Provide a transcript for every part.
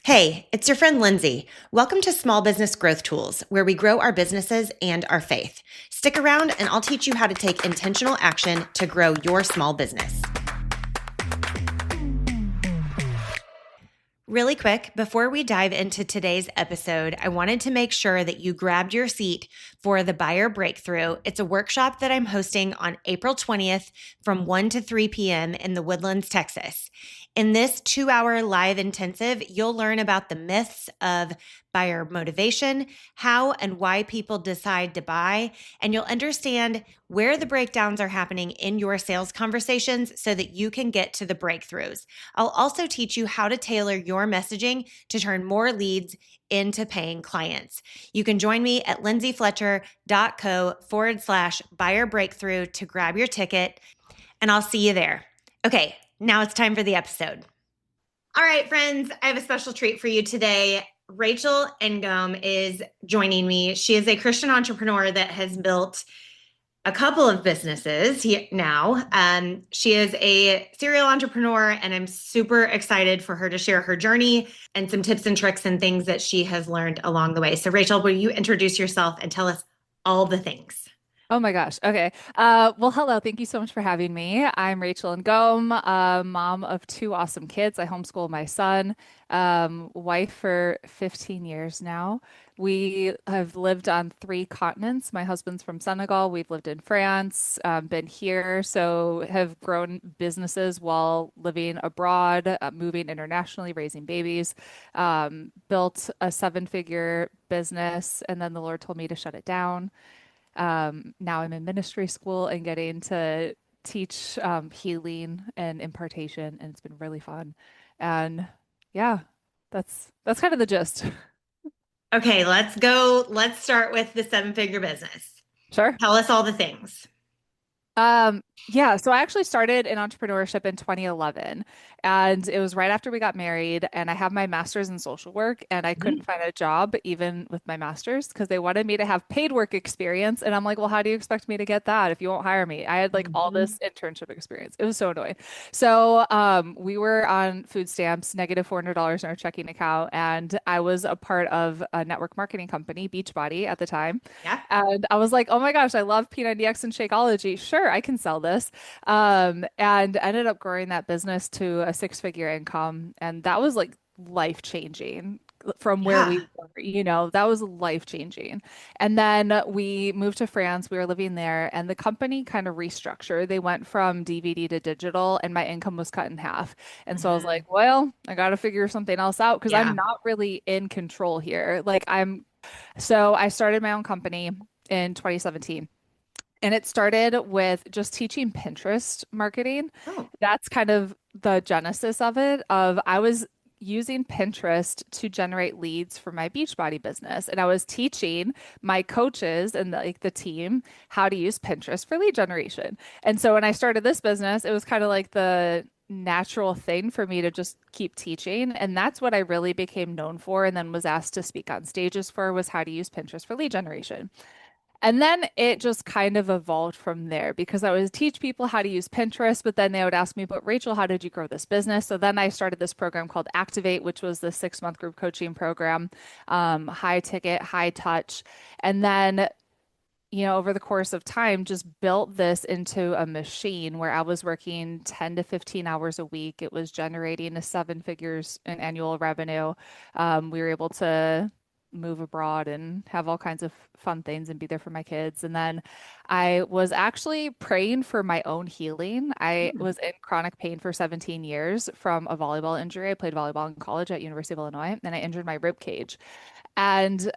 Hey, it's your friend Lindsay. Welcome to Small Business Growth Tools, where we grow our businesses and our faith. Stick around and I'll teach you how to take intentional action to grow your small business. Really quick, before we dive into today's episode, I wanted to make sure that you grabbed your seat for the Buyer Breakthrough. It's a workshop that I'm hosting on April 20th from 1 to 3 p.m. in the Woodlands, Texas. In this 2-hour live intensive, you'll learn about the myths of buyer motivation, how and why people decide to buy, and you'll understand where the breakdowns are happening in your sales conversations so that you can get to the breakthroughs. I'll also teach you how to tailor your messaging to turn more leads into paying clients. You can join me at lindsayfletcher.co/buyer breakthrough to grab your ticket, and I'll see you there. Okay, now it's time for the episode. All right, friends, I have a special treat for you today. Rachel Engome is joining me. She is a Christian entrepreneur that has built a couple of businesses now. She is a serial entrepreneur, and I'm super excited for her to share her journey and some tips and tricks and things that she has learned along the way. So, Rachel, will you introduce yourself and tell us all the things? Oh my gosh. Okay. Well, hello. Thank you so much for having me. I'm Rachel Ngome, mom of two awesome kids. I homeschool my son, wife for 15 years now. We have lived on three continents. My husband's from Senegal. We've lived in France, been here, so have grown businesses while living abroad, moving internationally, raising babies, built a seven-figure business, and then the Lord told me to shut it down. Now I'm in ministry school and getting to teach healing and impartation, and it's been really fun. And yeah, that's kind of the gist. Okay, let's go. Let's start with the seven-figure business. Sure. Tell us all the things. Yeah, so I actually started in entrepreneurship in 2011, and it was right after we got married, and I have my master's in social work, and I couldn't Mhm. find a job even with my master's because they wanted me to have paid work experience, and I'm like, well, how do you expect me to get that if you won't hire me? I had like all Mhm. this internship experience. It was so annoying. So, we were on food stamps, negative $400 in our checking account, and I was a part of a network marketing company, Beachbody at the time. Yeah. And I was like, oh my gosh, I love P90X and Shakeology. Sure, I can sell this. And ended up growing that business to a six-figure income. And that was like life changing from where we Yeah. were, that was life changing. And then we moved to France. We were living there, and the company kind of restructured. They went from DVD to digital, and my income was cut in half. And so I was like, Mhm. well, I got to figure something else out because I'm Yeah. not really in control here. So I started my own company in 2017. And it started with just teaching Pinterest marketing. Oh. That's kind of the genesis of it, of I was using Pinterest to generate leads for my Beachbody business. And I was teaching my coaches and the team how to use Pinterest for lead generation. And so when I started this business, it was kind of like the natural thing for me to just keep teaching. And that's what I really became known for and then was asked to speak on stages for was how to use Pinterest for lead generation. And then it just kind of evolved from there because I would teach people how to use Pinterest, but then they would ask me, but Rachel, how did you grow this business? So then I started this program called Activate, which was the 6-month group coaching program, high ticket, high touch. And then, over the course of time, just built this into a machine where I was working 10 to 15 hours a week. It was generating a seven figures in annual revenue. We were able to move abroad and have all kinds of fun things and be there for my kids. And then I was actually praying for my own healing. I Hmm. was in chronic pain for 17 years from a volleyball injury. I played volleyball in college at University of Illinois, and I injured my rib cage. And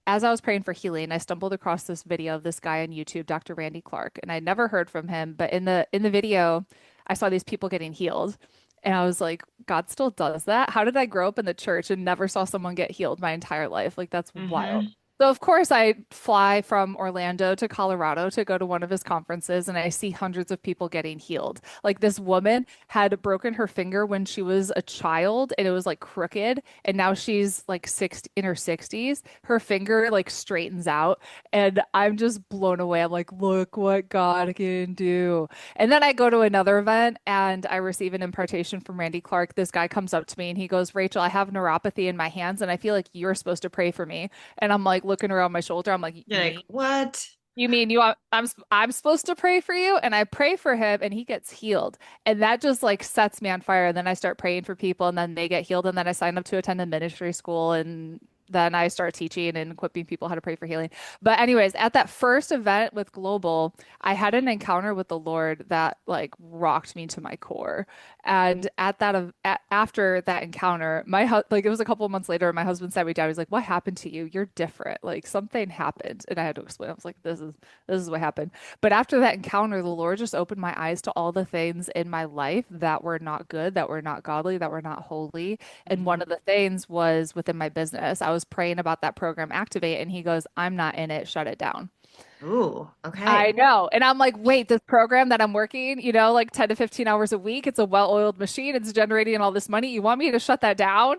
as I was praying for healing, I stumbled across this video of this guy on YouTube, Dr. Randy Clark, and I'd never heard from him, but in the video, I saw these people getting healed. And I was like, God still does that? How did I grow up in the church and never saw someone get healed my entire life? Like that's Hmm. wild. So of course I fly from Orlando to Colorado to go to one of his conferences and I see hundreds of people getting healed. Like this woman had broken her finger when she was a child and it was like crooked and now she's like 60 in her 60s. Her finger like straightens out and I'm just blown away. I'm like, look what God can do. And then I go to another event and I receive an impartation from Randy Clark. This guy comes up to me and he goes, Rachel, I have neuropathy in my hands and I feel like you're supposed to pray for me. And I'm like looking around my shoulder. I'm like, You're like, what? you mean I'm supposed to pray for you? And I pray for him and he gets healed. And that just like sets me on fire. And then I start praying for people and then they get healed. And then I sign up to attend a ministry school and then I start teaching and equipping people how to pray for healing. But anyways, at that first event with Global, I had an encounter with the Lord that like rocked me to my core. And after that encounter, like it was a couple of months later, my husband sat me down. He's like, "What happened to you? You're different. Like something happened." And I had to explain. I was like, "This is what happened." But after that encounter, the Lord just opened my eyes to all the things in my life that were not good, that were not godly, that were not holy. And one Mhm. of the things was within my business. I was praying about that program Activate, and he goes, "I'm not in it. Shut it down." Ooh, I okay. know. And I'm like, wait, this program that I'm working, like 10 to 15 hours a week, it's a well-oiled machine. It's generating all this money. You want me to shut that down?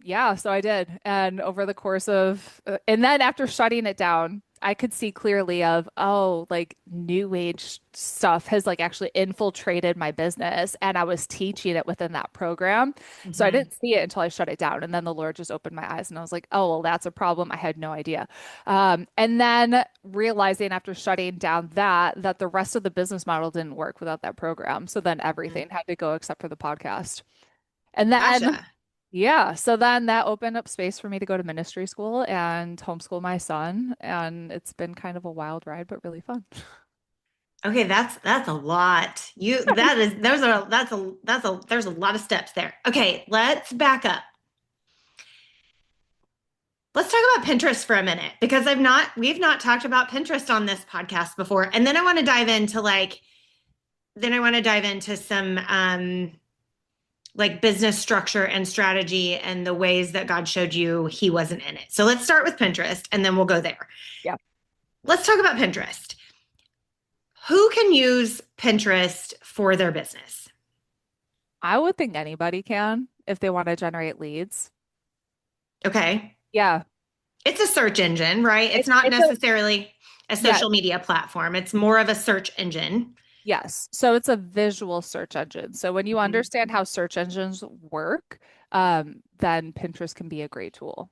Yeah, so I did. And over the course of, and then after shutting it down, I could see clearly of, oh, like new age stuff has like actually infiltrated my business. And I was teaching it within that program. So I Hmm. didn't see it until I shut it down. And then the Lord just opened my eyes and I was like, oh, well, that's a problem. I had no idea. And then realizing after shutting down that the rest of the business model didn't work without that program. So then everything had to go except for the podcast. And then, Gotcha. yeah, so then that opened up space for me to go to ministry school and homeschool my son. And it's been kind of a wild ride, but really fun. Okay, that's a lot. You that is there's a that's a there's a lot of steps there. Okay, let's back up. Let's talk about Pinterest for a minute because we've not talked about Pinterest on this podcast before. And then I want to dive into some like business structure and strategy and the ways that God showed you he wasn't in it. So let's start with Pinterest and then we'll go there. Yeah. Let's talk about Pinterest. Who can use Pinterest for their business? I would think anybody can if they want to generate leads. Okay. Yeah. It's a search engine, right? It's It's not it's a necessarily a yeah, social media platform. It's more of a search engine. yes. So it's a visual search engine. So when you Mhm. understand how search engines work, then Pinterest can be a great tool.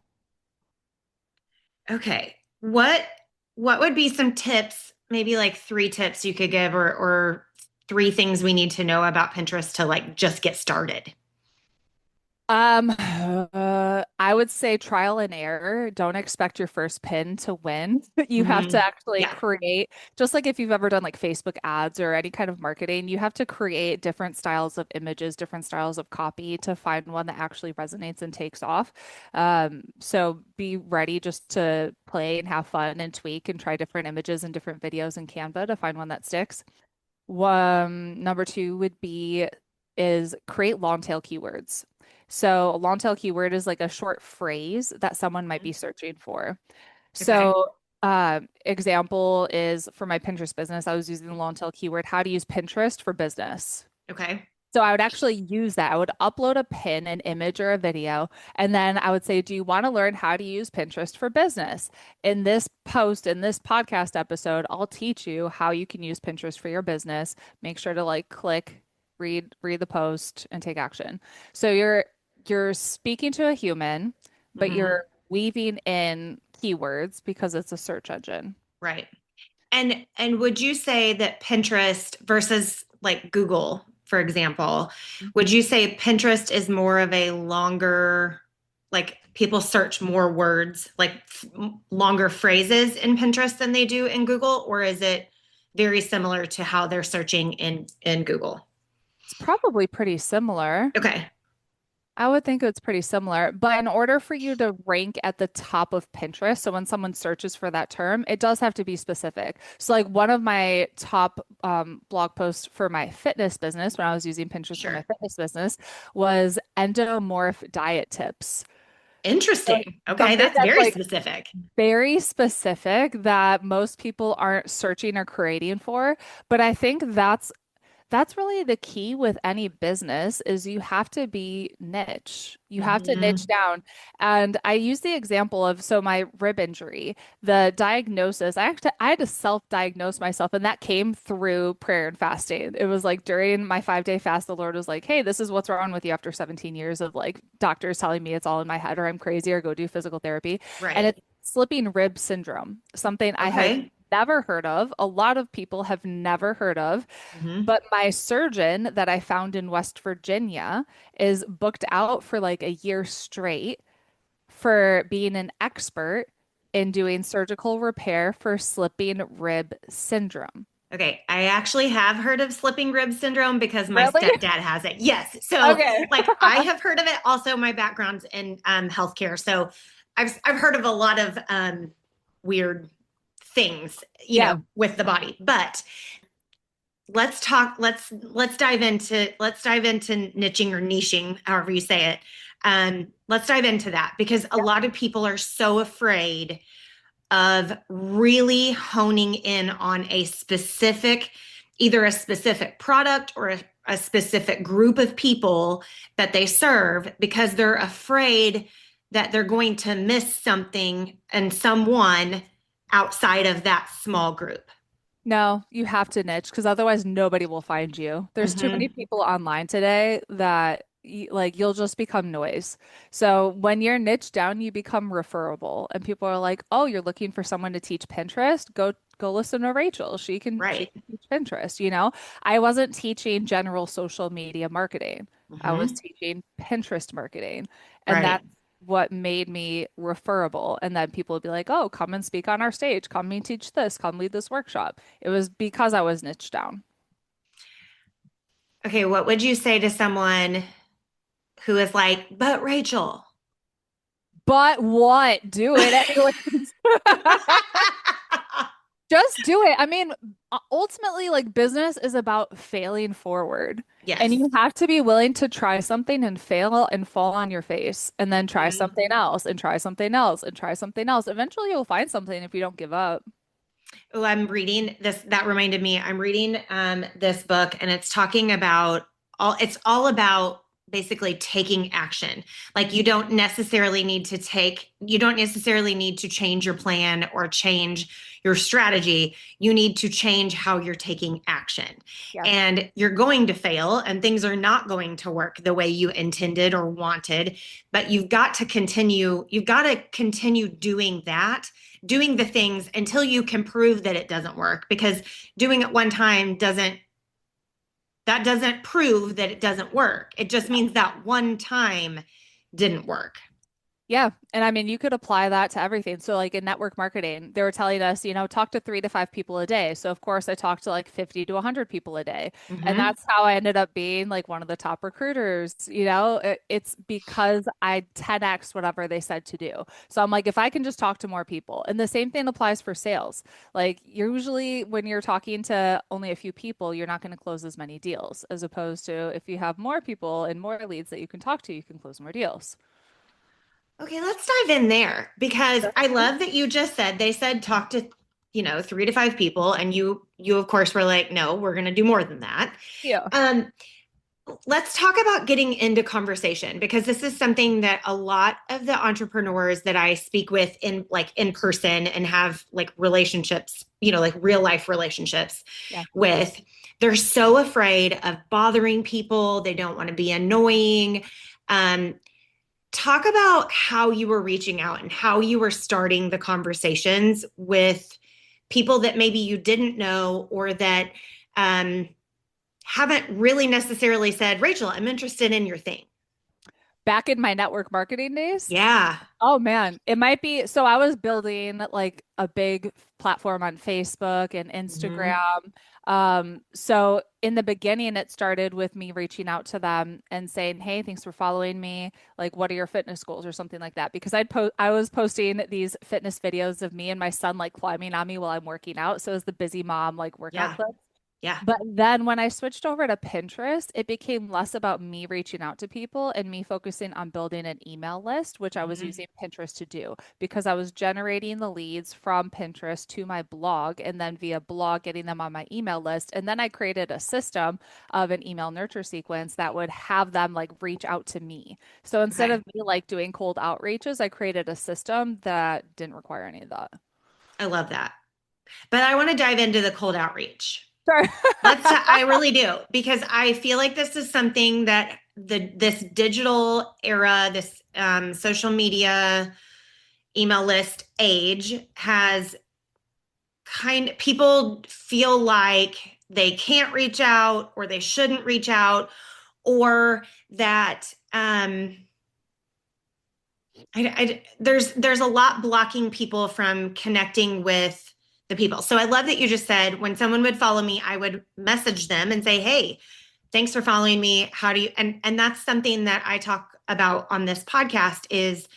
Okay. What would be some tips, maybe like three tips you could give or three things we need to know about Pinterest to like just get started? I would say trial and error. Don't expect your first pin to win. You have to Hmm. actually Yeah. create, just like if you've ever done like Facebook ads or any kind of marketing, you have to create different styles of images, different styles of copy to find one that actually resonates and takes off. So be ready just to play and have fun and tweak and try different images and different videos in Canva to find one that sticks. Number two would be is create long tail keywords. So a long tail keyword is like a short phrase that someone might be searching for. Okay. So example is for my Pinterest business, I was using the long tail keyword, how to use Pinterest for business. Okay. So I would actually use that. I would upload a pin, an image, or a video, and then I would say, "Do you want to learn how to use Pinterest for business?" In this post, in this podcast episode, I'll teach you how you can use Pinterest for your business. Make sure to like click, read the post, and take action. So you're speaking to a human, but Hmm. you're weaving in keywords because it's a search engine. Right. And would you say that Pinterest versus like Google, for example, would you say Pinterest is more of a longer, like people search more words, like longer phrases in Pinterest than they do in Google, or is it very similar to how they're searching in Google? It's probably pretty similar. Okay. I would think it's pretty similar, but in order for you to rank at the top of Pinterest, so when someone searches for that term, it does have to be specific. So, like one of my top blog posts for my fitness business, when I was using Pinterest for my Sure. fitness business, was endomorph diet tips. Like Interesting. Okay, something that's that's very like specific. very specific that most people aren't searching or creating for. But I think that's really the key with any business is you have to be niche. You have to niche Hmm. down. And I use the example of so my rib injury, the diagnosis, I had to self-diagnose myself and that came through prayer and fasting. It was like during my 5-day fast, the Lord was like, "Hey, this is what's wrong with you after 17 years of like doctors telling me it's all in my head or I'm crazy or go do physical therapy." And Right. it's slipping rib syndrome, something I had Okay. never heard of. A lot of people have never heard of. Hmm. But my surgeon that I found in West Virginia is booked out for like a year straight for being an expert in doing surgical repair for slipping rib syndrome. Okay, I actually have heard of slipping rib syndrome because my Really? stepdad has it. Yes. So, Okay. like, I have heard of it. Also, my background's in healthcare. So, I've heard of a lot of weird things, Yeah. with the body. But let's talk, let's dive into niching or niching, however you say it. Let's dive into that because a Yeah. lot of people are so afraid of really honing in on either a specific product or a specific group of people that they serve because they're afraid that they're going to miss something and someone outside of that small group. No, you have to niche because otherwise nobody will find you. There's too many Hmm. people online today that like you'll just become noise. So when you're niche down, you become referable, and people are like, "Oh, you're looking for someone to teach Pinterest? Go listen to Rachel. She Right. can teach Pinterest." I wasn't teaching general social media marketing. I was Hmm. teaching Pinterest marketing, and Right. that's what made me referable. And then people would be like, "Oh, come and speak on our stage. Come and teach this. Come lead this workshop." It was because I was niched down. Okay, what would you say to someone who is like, but Rachel? But what? Do it anyways. Just do it. I mean, ultimately, like business is about failing forward. And Yes. you have to be willing to try something and fail and fall on your face, and then try Yeah. something else and try something else and try something else. Eventually, you'll find something if you don't give up. Oh, I'm reading this. That reminded me. I'm reading this book, and it's all about basically taking action. Like Mhm. you don't necessarily need to change your plan or change your strategy. You need to change how you're taking action. Yeah. And you're going to fail, and things are not going to work the way you intended or wanted, but you've got to continue doing the things until you can prove that it doesn't work because doing it one time doesn't prove that it doesn't work. It just means that one time didn't work. Yeah. And I mean, you could apply that to everything. So, like in network marketing, they were telling us, talk to 3 to 5 people a day. So, of course, I talked to like 50 to 100 people a day. And Mm-hmm. that's how I ended up being like one of the top recruiters. It's because I 10x whatever they said to do. So, I'm like, if I can just talk to more people, and the same thing applies for sales. Like, usually when you're talking to only a few people, you're not going to close as many deals, as opposed to if you have more people and more leads that you can talk to, you can close more deals. Okay, let's dive in there because I love that you just said they said talk to 3 to 5 people, and you of course were like, no, we're going to do more than that. Yeah. Um, let's talk about getting into conversation because this is something that a lot of the entrepreneurs that I speak with in person and have like relationships, like real life relationships Yeah. with, they're so afraid of bothering people. They don't want to be annoying. Um, talk about how you were reaching out and how you were starting the conversations with people that maybe you didn't know or that um, haven't really necessarily said, Rachel, I'm interested in your thing. Back in my network marketing days, Yeah. oh man, it might be. So I was building like a big platform on Facebook and Hmm. Instagram. So in the beginning, it started with me reaching out to them and saying, "Hey, thanks for following me. Like, what are your fitness goals or something like that?" Because I was posting these fitness videos of me and my son like climbing on me while I'm working out. So it was the busy mom like workout Yeah. clips. Yeah. But then when I switched over to Pinterest, it became less about me reaching out to people and me focusing on building an email list, which I was Mhm. using Pinterest to do because I was generating the leads from Pinterest to my blog and then via blog getting them on my email list. And then I created a system of an email nurture sequence that would have them like reach out to me. So instead Okay. of me like doing cold outreaches, I created a system that didn't require any of that. I love that. But I want to dive into the cold outreach. Sure. I really do, because I feel like this is something that this digital era, this social media email list age has people feel like they can't reach out or they shouldn't reach out, or that there's a lot blocking people from connecting with the people. So I love that you just said when someone would follow me, I would message them and say, "Hey, thanks for following me. How do you?" And that's something that I talk about on this podcast is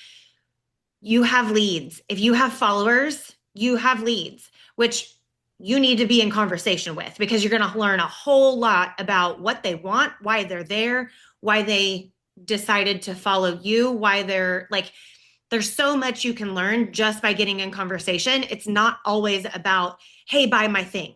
you have leads. If you have followers, you have leads, which you need to be in conversation with, because you're going to learn a whole lot about what they want, why they're there, why they decided to follow you, why they're like, there's so much you can learn just by getting in conversation. It's not always about, hey, buy my thing.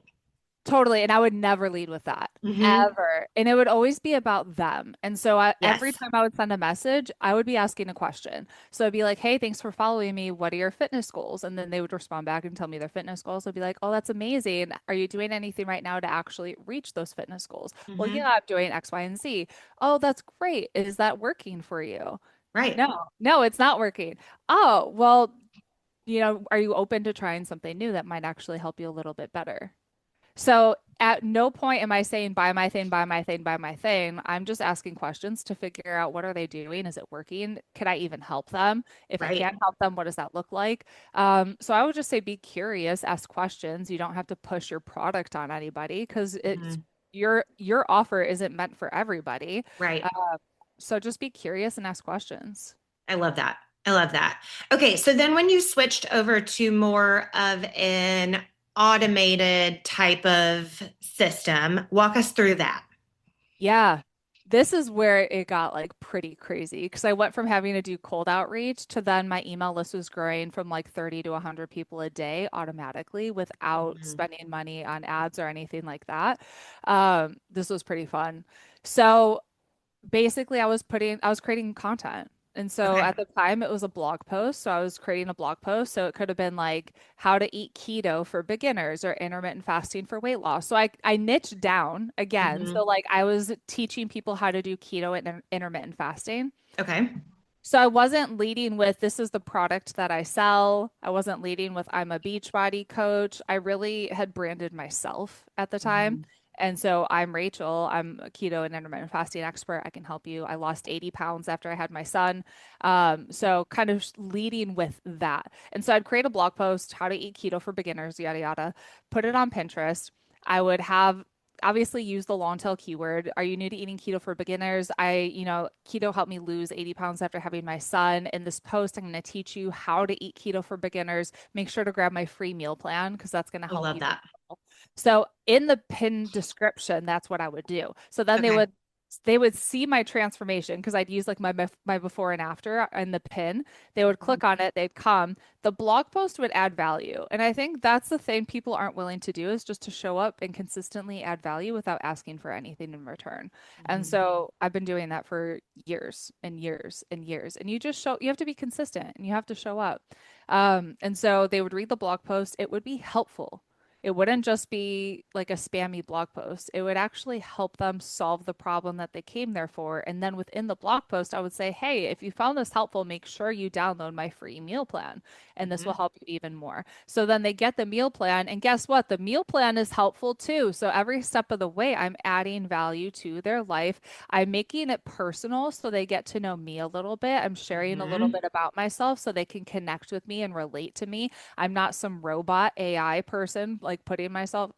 Totally. And I would never lead with that Mm-hmm. ever. And it would always be about them. And so every Yes. time I would send a message, I would be asking a question. So I'd be like, hey, thanks for following me. What are your fitness goals? And then they would respond back and tell me their fitness goals. I'd be like, oh, that's amazing. Are you doing anything right now to actually reach those fitness goals? Well, yeah, Mm-hmm. I'm doing X, Y, and Z. Oh, that's great. Is that working for you? Right. No, it's not working. Oh, well, are you open to trying something new that might actually help you a little bit better? So at no point am I saying buy my thing, buy my thing, buy my thing. I'm just asking questions to figure out what are they doing? Is it working? Could I even help them? If I Right. can't help them, what does that look like? So I would just say be curious, ask questions. You don't have to push your product on anybody because it's Mm-hmm. your offer isn't meant for everybody. Right. Uh, so just be curious and ask questions. I love that. I love that. Okay, so then when you switched over to more of an automated type of system, walk us through that. Yeah. This is where it got like pretty crazy because I went from having to do cold outreach to then my email list was growing from like 30 to 100 people a day automatically without Mhm. spending money on ads or anything like that. This was pretty fun. So basically I was creating content. And so Okay. at the time it was a blog post. So I was creating a blog post. So it could have been like how to eat keto for beginners or intermittent fasting for weight loss. So I niched down again. So Hmm. like I was teaching people how to do keto and intermittent fasting. Okay. So I wasn't leading with this is the product that I sell. I wasn't leading with I'm a Beachbody coach. I really had branded myself at the time. Hmm. And so I'm Rachel. I'm a keto and intermittent fasting expert. I can help you. I lost 80 pounds after I had my son. So kind of leading with that. And so I'd create a blog post, how to eat keto for beginners, yada, yada, put it on Pinterest. I would have obviously use the long tail keyword. Are you new to eating keto for beginners? Keto helped me lose 80 pounds after having my son. In this post, I'm going to teach you how to eat keto for beginners. Make sure to grab my free meal plan because that's going to I help love you. that. So in the pin description, that's what I would do. So then Okay. they would see my transformation because I'd use like my before and after in the pin. They would Mhm. click on it, they'd come. The blog post would add value. And I think that's the thing people aren't willing to do is just to show up and consistently add value without asking for anything in return. And Mhm. so I've been doing that for years and years and years. And you have to be consistent and you have to show up. And so they would read the blog post. It would be helpful. It wouldn't just be like a spammy blog post. It would actually help them solve the problem that they came there for. And then within the blog post, I would say, hey, if you found this helpful, make sure you download my free meal plan, and this will Mhm. help you even more. So then they get the meal plan. And guess what? The meal plan is helpful too. So every step of the way, I'm adding value to their life. I'm making it personal so they get to know me a little bit. I'm sharing a little Mhm. bit about myself so they can connect with me and relate to me. I'm not some robot AI person like like putting myself,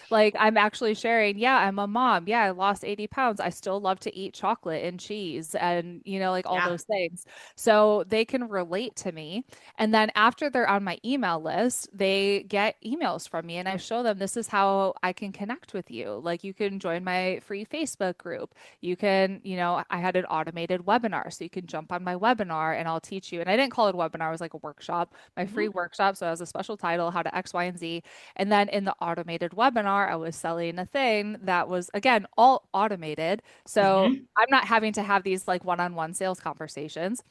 like I'm actually sharing, yeah, I'm a mom. Yeah, I lost 80 pounds. I still love to eat chocolate and cheese and, like all Yeah. those things. So they can relate to me. And then after they're on my email list, they get emails from me and I show them this is how I can connect with you. Like you can join my free Facebook group. You can, I had an automated webinar, so you can jump on my webinar and I'll teach you. And I didn't call it a webinar, it was like a workshop, my free Mhm. workshop. So it has a special title, how to X, Y, and Z. And then in the automated webinar, I was selling a thing that was, again, all automated. So Mhm. I'm not having to have these like one-on-one sales conversations.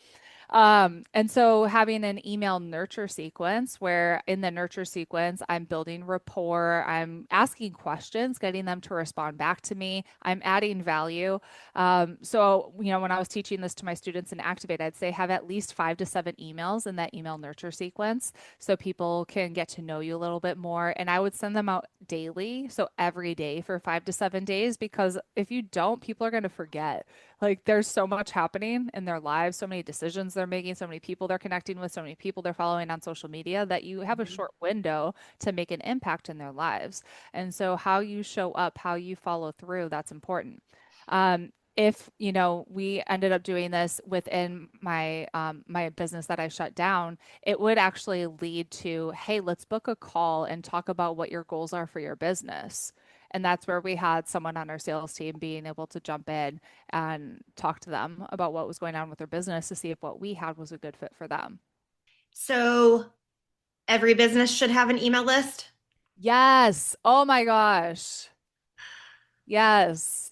And so having an email nurture sequence where in the nurture sequence, I'm building rapport, I'm asking questions, getting them to respond back to me, I'm adding value. So, when I was teaching this to my students in Activate, I'd say have at least 5 to 7 emails in that email nurture sequence so people can get to know you a little bit more. And I would send them out daily, so every day for 5 to 7 days, because if you don't, people are going to forget. Like there's so much happening in their lives, so many decisions they're making, so many people they're connecting with, so many people they're following on social media that you have a Mhm. short window to make an impact in their lives. And so how you show up, how you follow through, that's important. If we ended up doing this within my business that I shut down, it would actually lead to, hey, let's book a call and talk about what your goals are for your business. And that's where we had someone on our sales team being able to jump in and talk to them about what was going on with their business to see if what we had was a good fit for them. So every business should have an email list. Yes. Oh my gosh. Yes.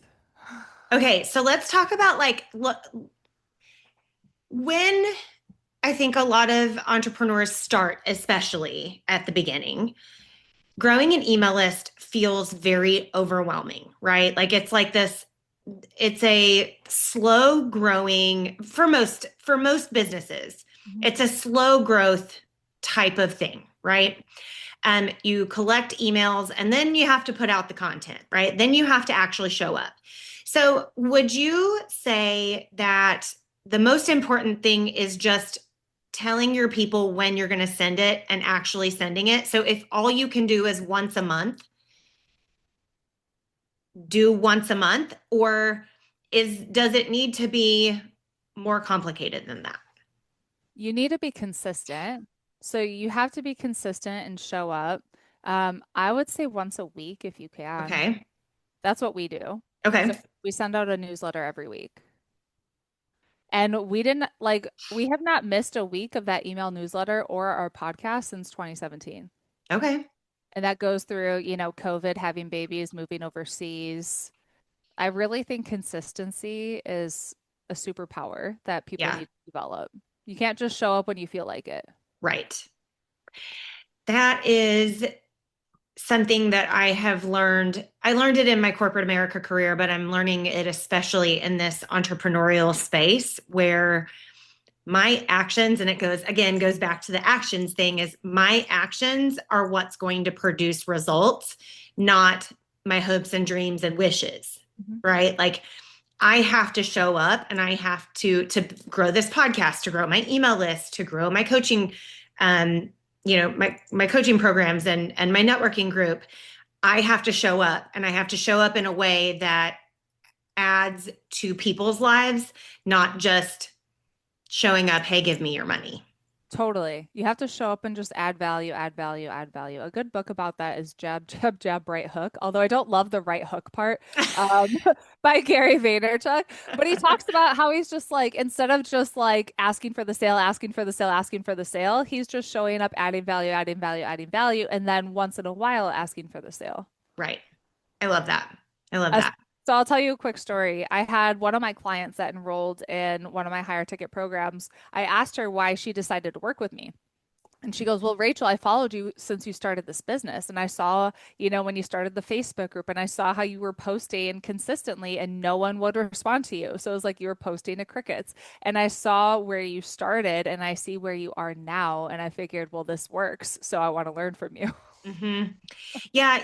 Okay, so let's talk about like when I think a lot of entrepreneurs start, especially at the beginning, growing an email list feels very overwhelming, right? Like it's like this, it's a slow growing for most businesses. Mhm. It's a slow growth type of thing, right? You collect emails and then you have to put out the content, right? Then you have to actually show up. So, would you say that the most important thing is just telling your people when you're going to send it and actually sending it? So, if all you can do is once a month, do once a month, or does it need to be more complicated than that? You need to be consistent. So you have to be consistent and show up. I would say once a week if you can. Okay. That's what we do. Okay. So we send out a newsletter every week. And we didn't like, we have not missed a week of that email newsletter or our podcast since 2017. Okay. And that goes through, COVID, having babies, moving overseas. I really think consistency is a superpower that people Yeah. need to develop. You can't just show up when you feel like it. Right. That is something that I have learned. I learned it in my corporate America career, but I'm learning it especially in this entrepreneurial space where my actions, and it goes back to the actions thing, is my actions are what's going to produce results, not my hopes and dreams and wishes, Mhm. right? Like I have to show up and I have to grow this podcast, to grow my email list, to grow my coaching, um, my coaching programs and my networking group. I have to show up and I have to show up in a way that adds to people's lives, not just showing up, hey, give me your money. Totally. You have to show up and just add value, add value, add value. A good book about that is Jab, Jab, Jab, Right Hook. Although I don't love the right hook part, um, by Gary Vaynerchuk. But he talks about how he's just like, instead of just like asking for the sale, asking for the sale, asking for the sale, he's just showing up, adding value, adding value, adding value, and then once in a while asking for the sale. Right. I love that. I love As, that. so I'll tell you a quick story. I had one of my clients that enrolled in one of my higher ticket programs. I asked her why she decided to work with me. And she goes, well, Rachel, I followed you since you started this business. And I saw, when you started the Facebook group and I saw how you were posting consistently and no one would respond to you. So it was like you were posting to crickets. And I saw where you started and I see where you are now. And I figured, well, this works. So I want to learn from you. Hmm. Yeah,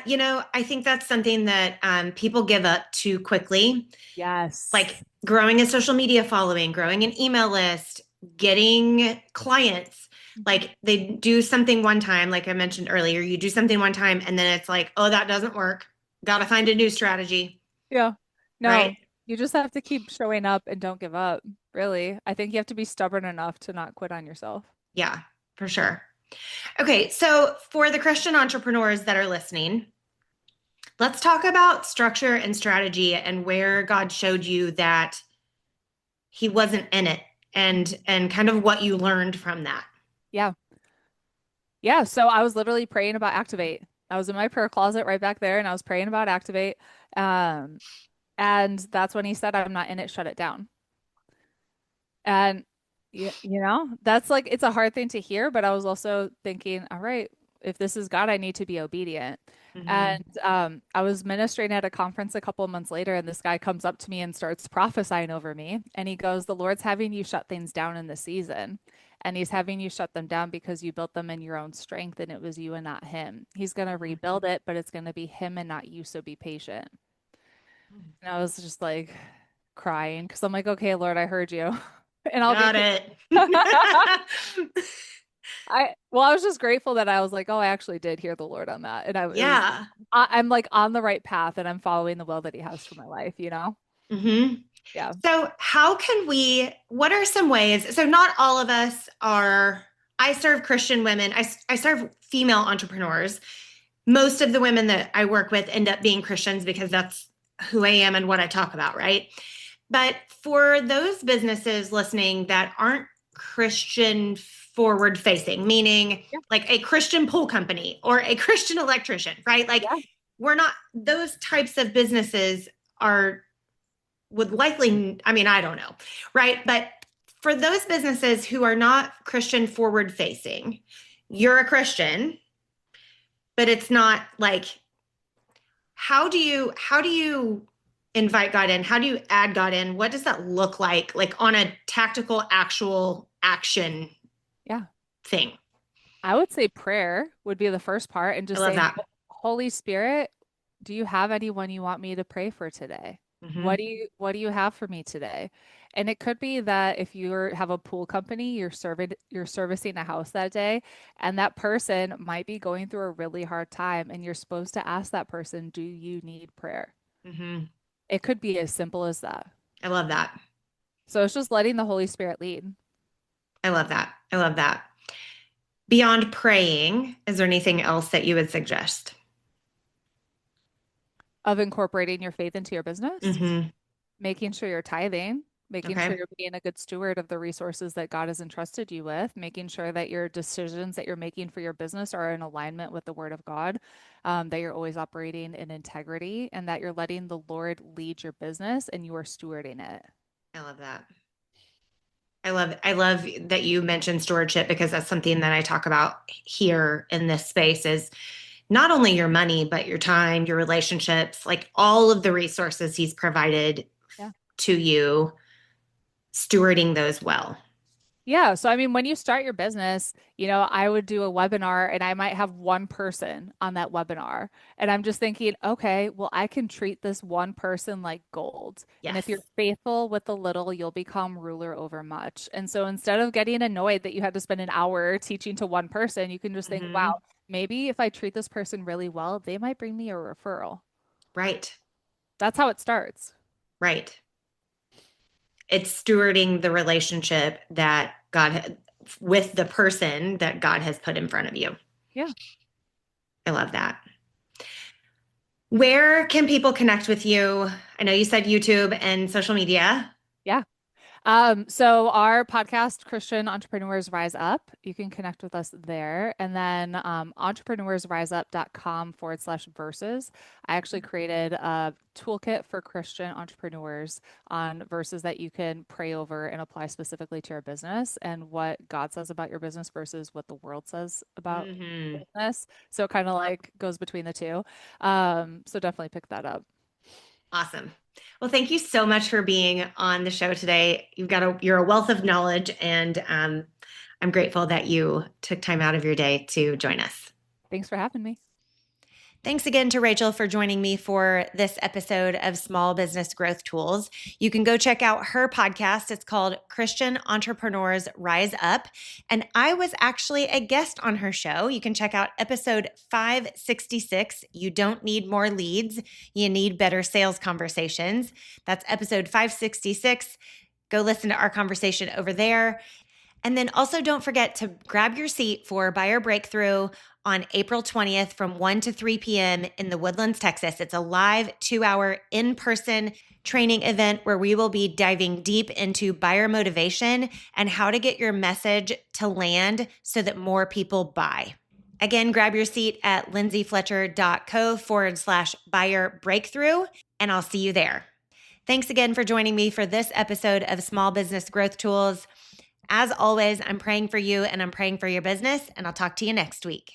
I think that's something that people give up too quickly. Yes. Like growing a social media following, growing an email list, getting clients. Mhm. Like they do something one time, like I mentioned earlier, you do something one time and then it's like, oh, that doesn't work. Got to find a new strategy, Yeah. right? No, you just have to keep showing up and don't give up, really. I think you have to be stubborn enough to not quit on yourself. Yeah, for sure. Okay, so for the Christian entrepreneurs that are listening, let's talk about structure and strategy and where God showed you that he wasn't in it and kind of what you learned from that. Yeah. Yeah. So I was literally praying about Activate. I was in my prayer closet right back there and I was praying about Activate. Um, and that's when he said, I'm not in it, shut it down. And that's like it's a hard thing to hear, but I was also thinking, all right, if this is God, I need to be obedient. And Hmm. I was ministering at a conference a couple of months later, and this guy comes up to me and starts prophesying over me. And he goes, the Lord's having you shut things down in the season. And he's having you shut them down because you built them in your own strength, and it was you and not him. He's going to rebuild it, but it's going to be him and not you. So be patient. And I was just like crying because I'm like, okay, Lord, I heard you. And I'll be Got it. I was just grateful that I was like, oh, I actually did hear the Lord on that. And Yeah. I'm like on the right path and I'm following the will that he has for my life, you know? Hmm. Yeah. So, what are some ways? So, not all of us are, I serve Christian women, I serve female entrepreneurs. Most of the women that I work with end up being Christians because that's who I am and what I talk about, right? But for those businesses listening that aren't Christian forward facing, meaning Yeah. like a Christian pool company or a Christian electrician, right? Like Yeah. we're not, those types of businesses are, would likely, I mean, I don't know, right? But for those businesses who are not Christian forward facing, you're a Christian, but it's not like, how do you invite God in? How do you add God in? What does that look like on a tactical, actual action Yeah. thing? I would say prayer would be the first part and I just love saying, that. Holy Spirit, do you have anyone you want me to pray for today? Hmm. What do you have for me today? And it could be that if you have a pool company, you're servicing a house that day, and that person might be going through a really hard time, and you're supposed to ask that person, do you need prayer? Hmm. It could be as simple as that. I love that. So it's just letting the Holy Spirit lead. I love that. I love that. Beyond praying, is there anything else that you would suggest? Of incorporating your faith into your business, Hmm. making sure you're tithing, making sure Okay. you're being a good steward of the resources that God has entrusted you with, making sure that your decisions that you're making for your business are in alignment with the Word of God, that you're always operating in integrity, and that you're letting the Lord lead your business and you are stewarding it. I love that. I love that you mentioned stewardship because that's something that I talk about here in this space is not only your money, but your time, your relationships, like all of the resources he's provided Yeah. to you, stewarding those well. Yeah. So, I mean, when you start your business, I would do a webinar and I might have one person on that webinar. And I'm just thinking, okay, well, I can treat this one person like gold. And if you're Yes. faithful with the little, you'll become ruler over much. And so instead of getting annoyed that you had to spend an hour teaching to one person, you can just think, wow, Hmm. maybe if I treat this person really well, they might bring me a referral. Right. That's how it starts. Right. It's stewarding the relationship that with the person that God has put in front of you. Yeah. I love that. Where can people connect with you? I know you said YouTube and social media. Yeah. So our podcast, Christian Entrepreneurs Rise Up, you can connect with us there. And then entrepreneursriseup.com/verses. I actually created a toolkit for Christian entrepreneurs on verses that you can pray over and apply specifically to your business and what God says about your business versus what the world says about Hmm. business. So it kind of like goes between the two. So definitely pick that up. Awesome. Well, thank you so much for being on the show today. You're a wealth of knowledge, and I'm grateful that you took time out of your day to join us. Thanks for having me. Thanks again to Rachel for joining me for this episode of Small Business Growth Tools. You can go check out her podcast. It's called Christian Entrepreneurs Rise Up. And I was actually a guest on her show. You can check out episode 566. You don't need more leads. You need better sales conversations. That's episode 566. Go listen to our conversation over there. And then also don't forget to grab your seat for Buyer Breakthrough on April 20th from 1 to 3 p.m. in the Woodlands, Texas. It's a live 2-hour in-person training event where we will be diving deep into buyer motivation and how to get your message to land so that more people buy. Again, grab your seat at lindsayfletcher.co/buyer breakthrough, and I'll see you there. Thanks again for joining me for this episode of Small Business Growth Tools. As always, I'm praying for you and I'm praying for your business, and I'll talk to you next week.